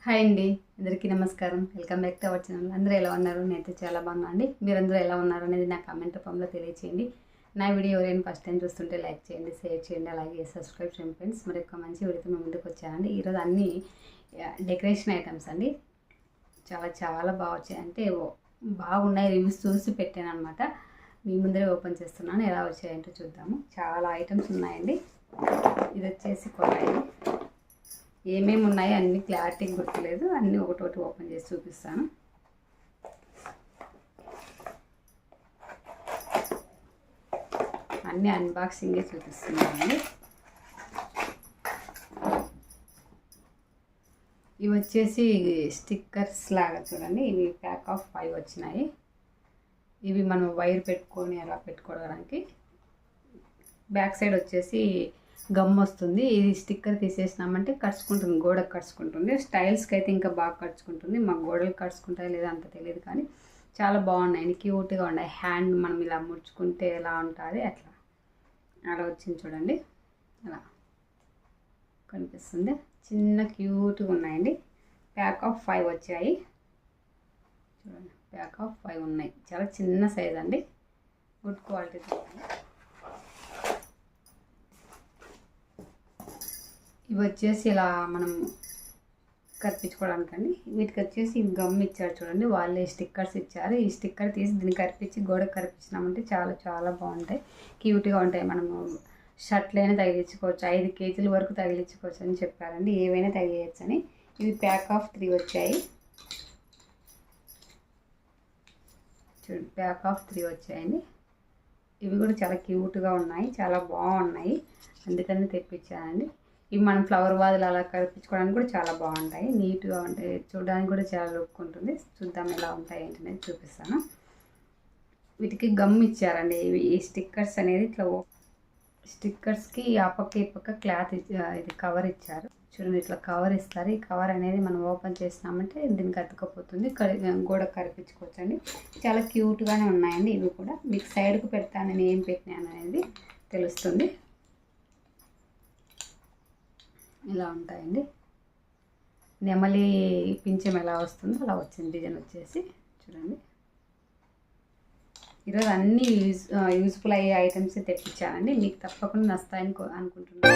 Hi అండి, అందరికీ నమస్కారం. Welcome back to our channel. అందరూ ఎలా ఉన్నారు? నేనైతే చాలా బాగున్నా అండి. మీరందరూ ఎలా ఉన్నారు అనేది నా కామెంట్ రూపంలో తెలియచేయండి. నా వీడియో ఎవరైనా ఫస్ట్ టైం చూస్తుంటే లైక్ చేయండి, షేర్ చేయండి, అలాగే సబ్స్క్రైబ్ చేయండి ఫ్రెండ్స్. మరి ఒక మంచి వీడియోతో మేము ముందుకు వచ్చానండి. ఈరోజు అన్ని డెకరేషన్ ఐటమ్స్ అండి. చాలా చాలా బాగా వచ్చాయి, అంటే బాగున్నాయి. రివ్యూస్ చూసి పెట్టాను అనమాట. మీ ముందరే ఓపెన్ చేస్తున్నాను, ఎలా వచ్చాయంటో చూద్దాము. చాలా ఐటమ్స్ ఉన్నాయండి. ఇది వచ్చేసి కొరాయి. ఏమేమి ఉన్నాయో అన్ని క్లారిటీ గుర్తులేదు, అన్నీ ఒకటోటి ఓపెన్ చేసి చూపిస్తాను. అన్నీ అన్బాక్సింగే చూపిస్తున్నానండి. ఇవి వచ్చేసి స్టిక్కర్స్ లాగా చూడండి. ఇవి ప్యాక్ ఆఫ్ 5 వచ్చినాయి. ఇవి మనం వైర్ పెట్టుకొని అలా పెట్టుకోవడానికి. బ్యాక్ సైడ్ వచ్చేసి గమ్ వస్తుంది. ఇది స్టిక్కర్ తీసేసినామంటే కరుచుకుంటుంది, గోడకు కరుచుకుంటుంది. స్టైల్స్కి అయితే ఇంకా బాగా కరుచుకుంటుంది. మా గోడలు కరుచుకుంటాయి లేదా అంత తెలియదు, కానీ చాలా బాగున్నాయి, క్యూట్గా ఉన్నాయి. హ్యాండ్ మనం ఇలా ముడుచుకుంటే ఎలా ఉంటుంది అలా వచ్చింది చూడండి. అలా కనిపిస్తుంది. చిన్న క్యూట్గా ఉన్నాయండి. ప్యాక్ ఆఫ్ 5 వచ్చాయి చూడండి. ప్యాక్ ఆఫ్ 5 ఉన్నాయి. చాలా చిన్న సైజ్ అండి, గుడ్ క్వాలిటీ. ఇవి వచ్చేసి ఇలా మనం కరిపించుకోవడానికండి. వీటికి వచ్చేసి గమ్ ఇచ్చారు చూడండి, వాళ్ళే స్టిక్కర్స్ ఇచ్చారు. ఈ స్టిక్కర్ తీసి దీన్ని కరిపించి గోడకు కరిపించినామంటే చాలా చాలా బాగుంటాయి, క్యూట్గా ఉంటాయి. మనము షర్ట్లైనా తగిలించుకోవచ్చు, 5 కేజీల వరకు తగిలించుకోవచ్చు అని చెప్పారండి. ఏవైనా తగిలించచ్చు అని. ఇవి ప్యాక్ ఆఫ్ 3 వచ్చాయి చూడండి. ప్యాక్ ఆఫ్ 3 వచ్చాయండి. ఇవి కూడా చాలా క్యూట్గా ఉన్నాయి, చాలా బాగున్నాయి, అందుకని తెప్పించానండి. ఇవి మనం ఫ్లవర్ వాజులు అలా కనిపించుకోవడానికి కూడా చాలా బాగుంటాయి, నీట్గా ఉంటాయి, చూడడానికి కూడా చాలా లుక్ ఉంటుంది. చూద్దాం ఎలా ఉంటాయి ఏంటనేది చూపిస్తాను. వీటికి గమ్ ఇచ్చారండి. ఈ స్టిక్కర్స్ అనేది ఇట్లా స్టిక్కర్స్కి ఆ పక్క ఈ పక్క క్లాత్ ఇది కవర్ ఇచ్చారు చూడండి. ఇట్లా కవర్ ఇస్తారు. ఈ కవర్ అనేది మనం ఓపెన్ చేసినామంటే దీనికి అతుకపోతుంది, గోడ కరిపించుకోవచ్చు అండి. చాలా క్యూట్గానే ఉన్నాయండి. ఇవి కూడా మీకు సైడ్కు పెడతాను, నేను ఏం పెట్టినాను అనేది తెలుస్తుంది. ఇలా ఉంటాయండి. నెమలి పింఛం ఎలా వస్తుందో అలా వచ్చింది డిజైన్ వచ్చేసి చూడండి. ఈరోజు అన్నీ యూజ్ఫుల్ అయ్యే ఐటమ్స్ తెప్పించానండి. మీకు తప్పకుండా నస్తాయని అనుకుంటున్నాను.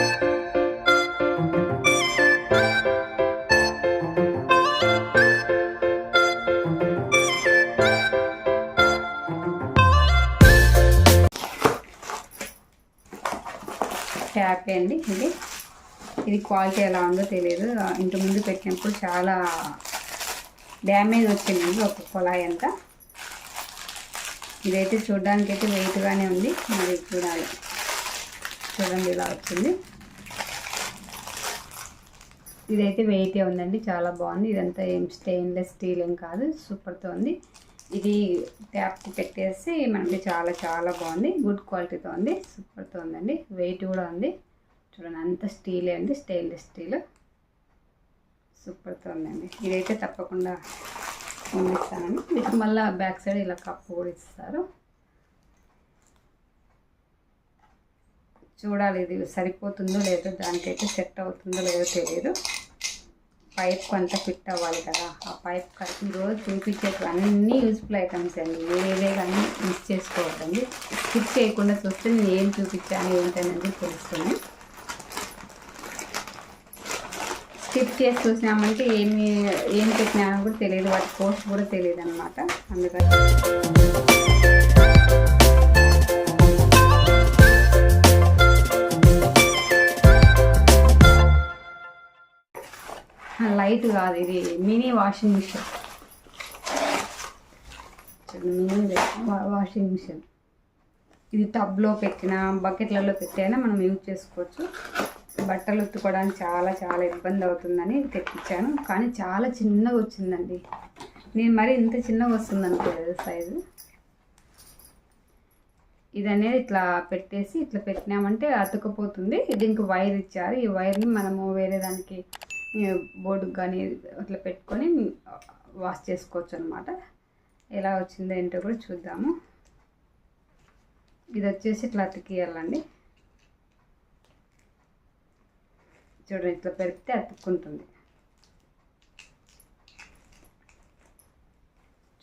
హ్యాపీ అండి. ఇది క్వాలిటీ ఎలా ఉందో తెలియదు. ఇంతకుముందు పెట్టినప్పుడు చాలా డ్యామేజ్ వచ్చిందండి ఒక కుళాయి అంతా. ఇదైతే చూడడానికి అయితే వెయిట్గానే ఉంది, మరి చూడాలి. చూడండి ఇలా వచ్చింది. ఇదైతే వెయిటే ఉందండి, చాలా బాగుంది. ఇదంతా ఏం స్టెయిన్లెస్ స్టీల్ ఏం కాదు, సూపర్తో ఉంది. ఇది ట్యాప్కి పెట్టేసి మనకి చాలా చాలా బాగుంది, గుడ్ క్వాలిటీతో ఉంది, సూపర్తో ఉందండి. వెయిట్ కూడా ఉంది చూడండి. అంత స్టీలే అండి, స్టెయిన్లెస్ స్టీల్, సూపర్తో ఉందండి. ఇదైతే తప్పకుండా పంపిస్తానండి. మీకు మళ్ళీ బ్యాక్ సైడ్ ఇలా కప్పు కూడా ఇస్తారు. చూడాలి ఇది సరిపోతుందో లేదో, దానికైతే సెట్ అవుతుందో లేదో తెలియదు. పైప్ అంతా ఫిట్ అవ్వాలి కదా, ఆ పైప్ కట్టి రోజు చూపించేవి అన్నీ యూజ్ఫుల్ ఐటమ్స్ అండి. ఏవే కానీ మిస్ చేసుకోవద్దండి. స్కిప్ చేయకుండా చూస్తే నేను ఏం చూపించాను ఏంటనేది తెలుస్తుంది. స్కిప్ చేసి చూసినామంటే ఏం పెట్టినానో కూడా తెలియదు, వాటి కోస్ట్ కూడా తెలియదు అనమాట. అందుకని లైట్ కాదు, ఇది mini washing machine. Mini washing machine. ఇది టబ్లో పెట్టినా బకెట్లలో పెట్టైనా మనం యూజ్ చేసుకోవచ్చు. బట్టలు ఉతుకోవడానికి చాలా చాలా ఇబ్బంది అవుతుందని తెప్పించాను, కానీ చాలా చిన్నగా వచ్చిందండి. నేను మరి ఇంత చిన్నగా వస్తుంది అనుకోలేదు సైజు. ఇది అనేది ఇట్లా పెట్టేసి ఇట్లా పెట్టినామంటే అతుకపోతుంది. దీనికి వైర్ ఇచ్చారు. ఈ వైర్ని మనము వేరే దానికి బోర్డుకి కానీ అట్లా పెట్టుకొని వాష్ చేసుకోవచ్చు అనమాట. ఎలా వచ్చిందో ఏంటో కూడా చూద్దాము. ఇది వచ్చేసి ఇట్లా అతికియాలండి. చూడండి ఇట్లా పెడితే అతుక్కుంటుంది.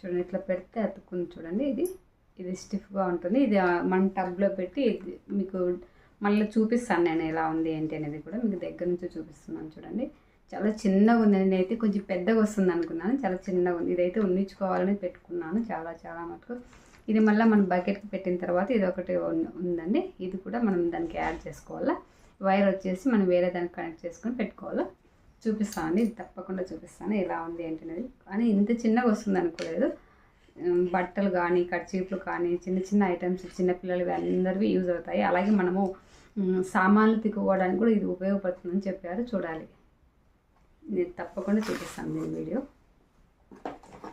చూడండి ఇట్లా పెడితే అతుక్కుంది చూడండి. ఇది స్టిఫ్గా ఉంటుంది. ఇది మన టబ్లో పెట్టి మీకు మళ్ళీ చూపిస్తాను నేను ఎలా ఉంది ఏంటి అనేది కూడా మీకు దగ్గర నుంచి చూపిస్తున్నాను చూడండి. చాలా చిన్నగా ఉంది. నేనైతే కొంచెం పెద్దగా వస్తుంది అనుకున్నాను, చాలా చిన్నగా ఉంది. ఇదైతే ఉన్నించుకోవాలని పెట్టుకున్నాను చాలా మటుకు. ఇది మళ్ళీ మనం బకెట్కి పెట్టిన తర్వాత ఇది ఒకటి ఉందండి. ఇది కూడా మనం దానికి యాడ్ చేసుకోవాలా. వైర్ వచ్చేసి మనం వేరే దానికి కనెక్ట్ చేసుకొని పెట్టుకోవాలా. చూపిస్తానండి, ఇది తప్పకుండా చూపిస్తాను ఎలా ఉంది ఏంటి అనేది. కానీ ఇంత చిన్నగా వస్తుంది అనుకోలేదు. బట్టలు కానీ కర్చీఫ్లు కానీ చిన్న ఐటమ్స్ చిన్నపిల్లలవి అందరివి యూజ్ అవుతాయి. అలాగే మనము సామాన్లు తిక్కుకోవడానికి కూడా ఇది ఉపయోగపడుతుందని చెప్పారు. చూడాలి, నేను తప్పకుండా చూపిస్తాను దీని వీడియో.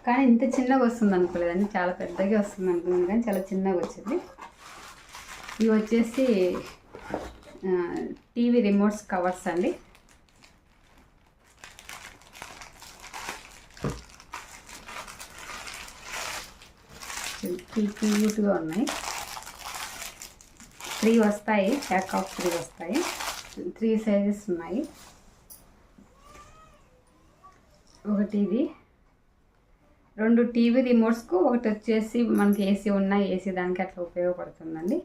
కానీ ఇంత చిన్నగా వస్తుంది అనుకోలేదండి, చాలా పెద్దగా వస్తుంది అనుకున్నాను కానీ చాలా చిన్నగా వచ్చింది. ఇవి వచ్చేసి టీవీ రిమోట్స్ కవర్స్ అండి. క్యూట్గా ఉన్నాయి. 3 వస్తాయి, ప్యాక్ ఆఫ్ 3 వస్తాయి. 3 సైజెస్ ఉన్నాయి. ఒకటి ఇది 2 టీవీ రిమోట్స్కు, ఒకటి వచ్చేసి మనకి ఏసీ ఉన్న ఏసీ దానికి అట్లా ఉపయోగపడుతుందండి.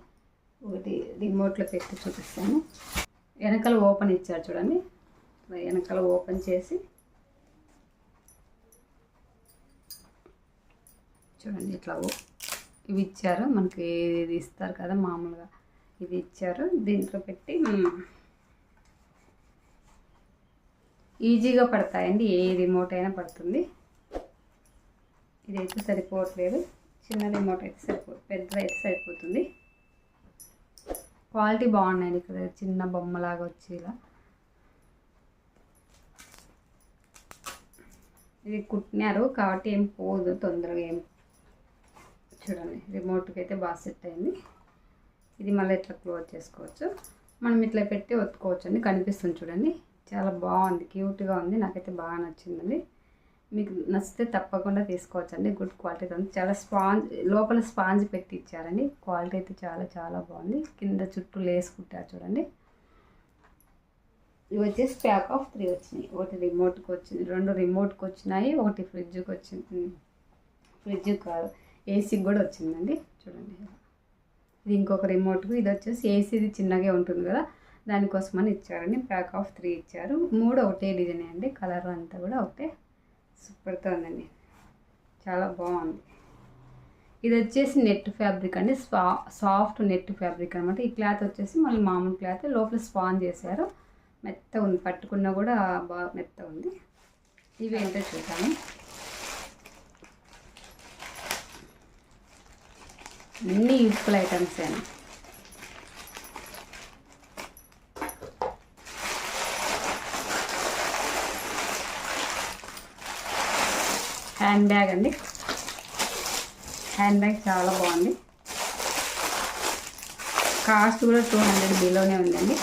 ఒకటి రిమోట్లో పెట్టి చూపిస్తాను. వెనకాల ఓపెన్ ఇచ్చారు చూడండి. వెనకాల ఓపెన్ చేసి చూడండి ఇట్లా ఇవి ఇచ్చారు మనకి. ఇది ఇస్తారు కదా మామూలుగా, ఇది ఇచ్చారు. దీంట్లో పెట్టి ఈజీగా పడతాయండి, ఏ రిమోట్ అయినా పడుతుంది. ఇదైతే సరిపోవట్లేదు, చిన్న రిమోట్ అయితే సరిపోతుంది, పెద్దది అయితే సరిపోతుంది. క్వాలిటీ బాగున్నాయండి. ఇక్కడ చిన్న బొమ్మలాగా వచ్చి ఇలా ఇది కుట్టినారు కాబట్టి ఏం పోదు తొందరగా ఏం. చూడండి రిమోట్కి అయితే బాగా సెట్ అయింది. ఇది మళ్ళీ ఇట్లా క్లోజ్ చేసుకోవచ్చు, మనం ఇట్లా పెట్టి ఒత్తుకోవచ్చు అండి. కనిపిస్తుంది చూడండి, చాలా బాగుంది, క్యూట్గా ఉంది. నాకైతే బాగా నచ్చిందండి. మీకు నచ్చితే తప్పకుండా తీసుకోవచ్చండి. గుడ్ క్వాలిటీ ఉంది. చాలా స్పాంజ్, లోపల స్పాంజ్ పెట్టి ఇచ్చారండి. క్వాలిటీ అయితే చాలా బాగుంది. కింద చుట్టూ లేస్ కుట్టారు చూడండి. ఇవి వచ్చేసి ప్యాక్ ఆఫ్ 3 వచ్చినాయి. ఒకటి రిమోట్కి వచ్చింది, 2 రిమోట్కి వచ్చినాయి, ఒకటి ఫ్రిడ్జ్కి వచ్చింది. ఫ్రిడ్జ్ కాదు, ఏసీకి కూడా వచ్చిందండి. చూడండి ఇది ఇంకొక రిమోట్కు. ఇది వచ్చేసి ఏసీది చిన్నగా ఉంటుంది కదా, దానికోసమని ఇచ్చారండి. ప్యాక్ ఆఫ్ 3 ఇచ్చారు. 3 ఒకటే డిజైన్ అండి, కలర్ అంతా కూడా ఒకటే. సూపర్తో ఉందండి, చాలా బాగుంది. ఇది వచ్చేసి నెట్ ఫ్యాబ్రిక్ అండి, సాఫ్ట్ నెట్ ఫ్యాబ్రిక్ అనమాట. ఈ క్లాత్ వచ్చేసి మళ్ళీ మామూలు క్లాత్, లోపల స్పాన్ చేశారు. మెత్త ఉంది, పట్టుకున్నా కూడా బాగా మెత్త ఉంది. ఇవి ఏంటో చూద్దాము. అన్నీ యూస్ఫుల్ ఐటమ్స్ అండి. హ్యాండ్ బ్యాగ్ అండి. హ్యాండ్ బ్యాగ్ చాలా బాగుంది. కాస్ట్ కూడా 200 బిలోనే ఉందండి.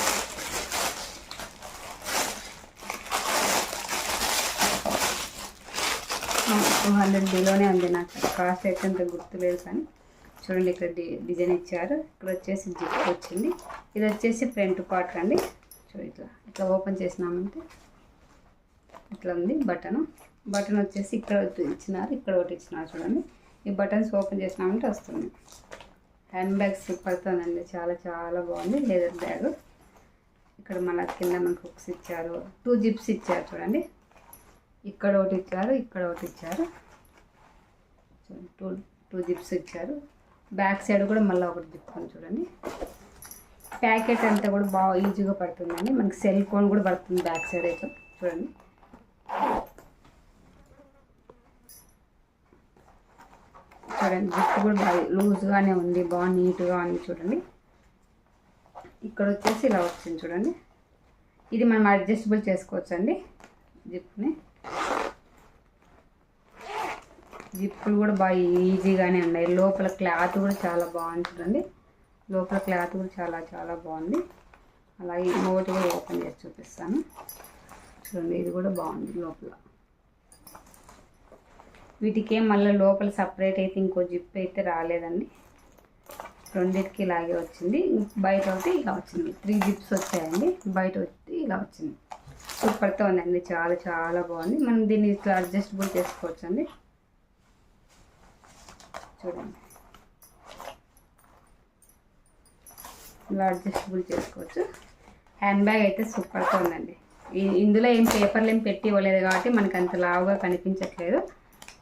$200 బిలోనే ఉంది. నాకు కాస్ట్ అయితే అంత గుర్తులేదు కానీ చూడండి ఇక్కడ డిజైన్ ఇచ్చారు. ఇక్కడ వచ్చేసి జిప్ వచ్చింది. ఇది వచ్చేసి ఫ్రంట్ పార్ట్ అండి. చూడండి ఇట్లా ఓపెన్ చేసినామంటే ఇట్లా ఉంది. బటన్ వచ్చేసి ఇక్కడ ఇచ్చినారు, ఇక్కడ ఒకటి ఇచ్చినారు చూడండి. ఈ బటన్స్ ఓపెన్ చేసినామంటే వస్తుంది. హ్యాండ్ బ్యాగ్ సూపర్ ఉందండి, చాలా బాగుంది. Leather bag. ఇక్కడ మన కింద మనకు హుక్స్ ఇచ్చారు, 2 జిప్స్ ఇచ్చారు చూడండి. ఇక్కడ ఒకటి ఇచ్చారు, ఇక్కడ ఒకటి ఇచ్చారు. చూడండి 2 జిప్స్ ఇచ్చారు. బ్యాక్ సైడ్ కూడా మళ్ళీ ఒకటి జిప్ చూడండి. ప్యాకెట్ అంతా కూడా బాగా ఈజీగా పడుతుందండి. మనకి సెల్ ఫోన్ కూడా పడుతుంది బ్యాక్ సైడ్ అయితే. చూడండి జిప్ కూడా బాగా లూజ్గానే ఉంది, బాగా నీట్గా ఉంది. చూడండి ఇక్కడ వచ్చేసి ఇలా వచ్చింది చూడండి. ఇది మనం అడ్జస్టబుల్ చేసుకోవచ్చు అండి జిప్ని. జిప్పులు కూడా బాగా ఈజీగానే ఉన్నాయి. లోపల క్లాత్ కూడా చాలా బాగుంది చూడండి. లోపల క్లాత్ కూడా చాలా బాగుంది. అలాగే నోట్ కూడా ఓపెన్ చేసి చూపిస్తాను చూడండి. ఇది కూడా బాగుంది లోపల. వీటికి మళ్ళీ లోపల సపరేట్ అయితే ఇంకో జిప్ అయితే రాలేదండి. రెండింటికి ఇలాగే వచ్చింది. బయట ఒకటి ఇలా వచ్చింది. 3 జిప్స్ వచ్చాయండి, బయట వచ్చి ఇలా వచ్చింది. సూపర్తో ఉందండి, చాలా బాగుంది. మనం దీన్ని ఇట్లా అడ్జస్టబుల్ చేసుకోవచ్చు అండి. చూడండి, ఇలా అడ్జస్టబుల్ చేసుకోవచ్చు. హ్యాండ్ బ్యాగ్ అయితే సూపర్గా ఉందండి. ఇందులో ఏం పేపర్లు ఏం పెట్టి ఇవ్వలేదు కాబట్టి మనకు అంత లావుగా కనిపించట్లేదు,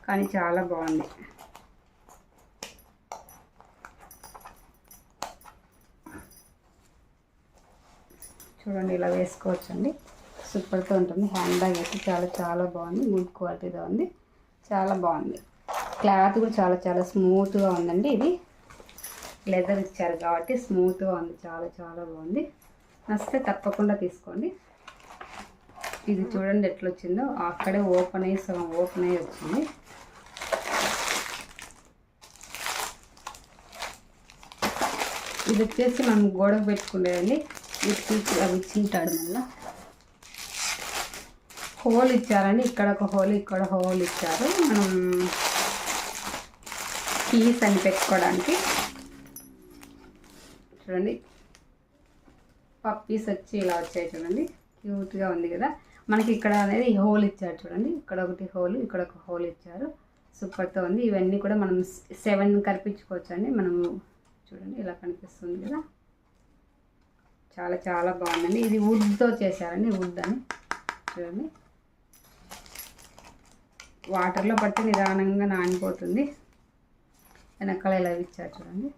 కానీ చాలా బాగుంది. చూడండి, ఇలా వేసుకోవచ్చండి. సూపర్తో ఉంటుంది. హ్యాండ్ బ్యాగ్ అయితే చాలా చాలా బాగుంది. గుడ్ క్వాలిటీగా ఉంది, చాలా బాగుంది. క్లాత్ కూడా చాలా చాలా స్మూత్గా ఉందండి. ఇది లెదర్ ఇచ్చారు కాబట్టి స్మూత్గా ఉంది, చాలా చాలా బాగుంది. నచ్చితే తప్పకుండా తీసుకోండి. ఇది చూడండి ఎట్లా వచ్చిందో, అక్కడే ఓపెన్ అయ్యి వచ్చింది. ఇది వచ్చేసి మనం గోడకు పెట్టుకునేదండి. వీటికి అవి ఇచ్చింటాడు. మళ్ళీ హోల్ ఇచ్చారండి, ఇక్కడ ఒక హోల్, ఇక్కడ హోల్ ఇచ్చారు. మనం కీస్ అని పెట్టుకోవడానికి. చూడండి, పప్పీస్ వచ్చి ఇలా వచ్చాయి చూడండి, క్యూట్గా ఉంది కదా. మనకి ఇక్కడ అనేది హోల్ ఇచ్చారు చూడండి, ఇక్కడ ఒకటి హోల్, ఇక్కడ ఒక హోల్ ఇచ్చారు. సూపర్తో ఉంది. ఇవన్నీ కూడా మనం 7 కనిపించుకోవచ్చు అండి. మనము చూడండి ఇలా కనిపిస్తుంది కదా, చాలా చాలా బాగుందండి. ఇది వుడ్తో చేశారండి, వుడ్ అని చూడండి. వాటర్లో పట్టి నిదానంగా నానిపోతుంది. వెనకాల ఇలా ఇచ్చారు చూడండి,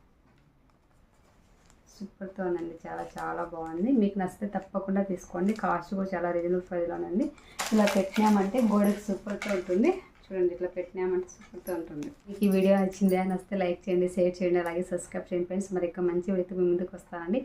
సూపర్తో ఉందండి. చాలా చాలా బాగుంది. మీకు నచ్చితే తప్పకుండా తీసుకోండి. కాస్ట్ కూడా చాలా రీజనబుల్ ప్రైస్లోనండి. ఇలా పెట్టినామంటే గోడకి సూపర్తో ఉంటుంది. చూడండి, ఇట్లా పెట్టినామంటే సూపర్తో ఉంటుంది. మీకు ఈ వీడియో నచ్చితే లైక్ చేయండి, షేర్ చేయండి, అలాగే సబ్స్క్రైబ్ చేయండి ఫ్రెండ్స్. మరి ఇంకా మంచి వీడియోతో మీ ముందుకు వస్తానండి.